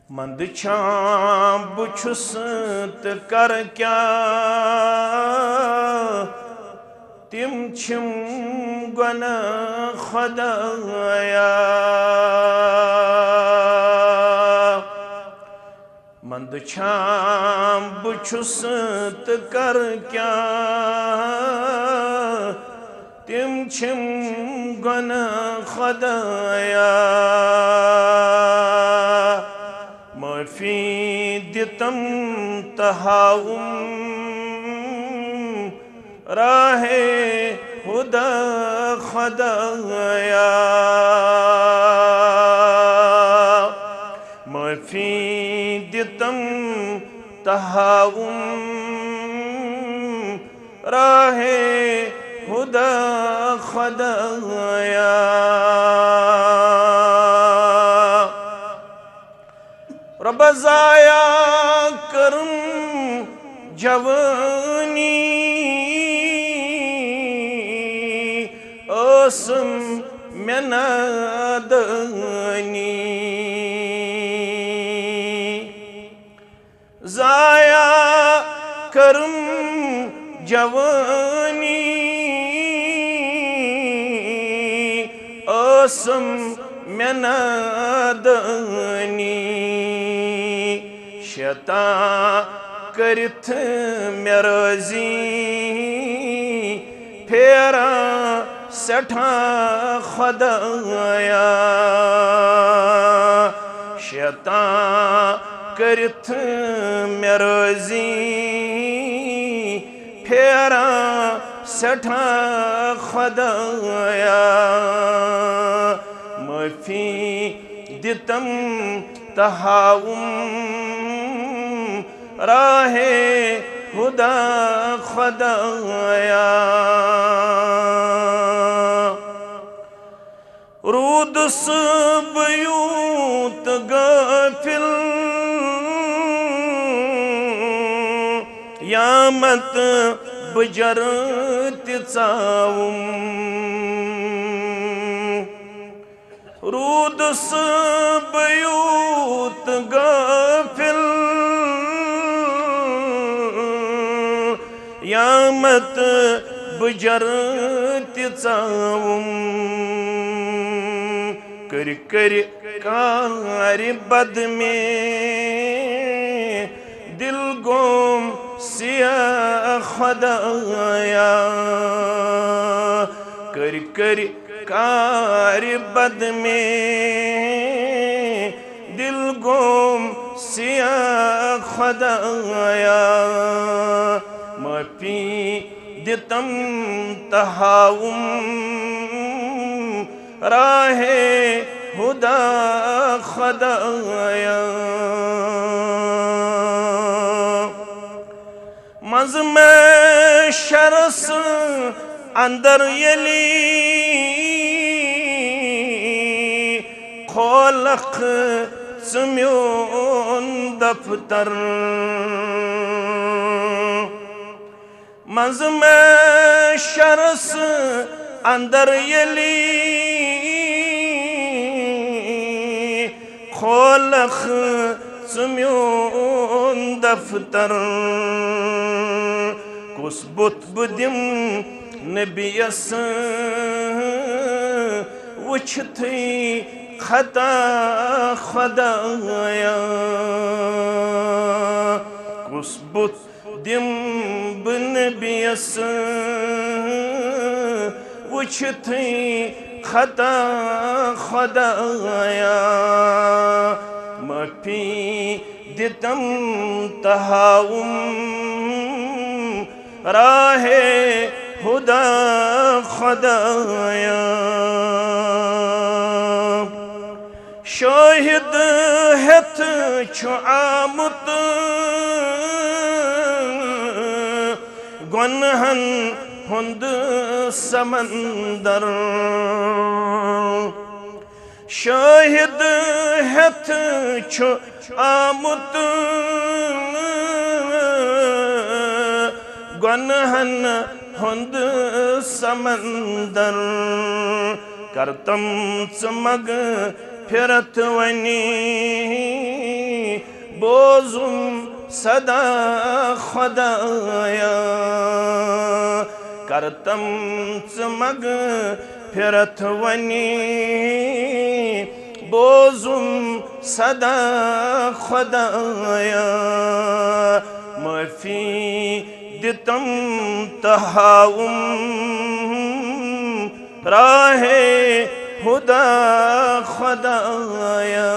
मंद छां बुछुस त कर क्या तिम छिम गन खुदाया मंद छां बुछुस त कर क्या तिम छिम गन खुदाया माफी दितम तहाउम राहे खुदा खुदाया माफी दितम तहाउम राहे खुदा खुदाया रब ज़ाया करम जवानी ओसम में नादानी ज़ाया करम जवानी ओसम में नादानी शता करथ मेरजी फेरा सठा खुदाया शता करथ मेरजी फेरा सठा खुदाया माफी दितम तहाउम राहे खुदा खुदाया रूद सुबयूत गाफिल यामत बजर तिचाउम रूद सुबयूत गाफिल यामत बजर तिचाउम कर कर कार बद में दिल गोम सिया खुदाया कर कर कार बद में दिल गोम सिया खुदाया माफी दितम तहाउम राहे खुदा खुदाया मज में शरस अंदर यली खोलख सुम्योन दफ्तर मज में शरस अंदर यली खोलख सुम्योन दफ्तर कुस बुत बुदिम नबियस वुछथी खता खुदाया कुस बुत दिम नबियस वुछथी खता खुदाया माफी दितम तहाउम राहे खुदा खुदाया शाहिद हेथ छु आमुत गुनहन हुंद समंदर शाहिद हेथ छु आमुत गुनहन हुंद समंदर करतम चमग फिरत वनी बोजुम सदा खुदाया करतम मग फिरत वनी बोजुम सदा खुदाया माफी दितम तहाउम राहे खुदा खुदाया।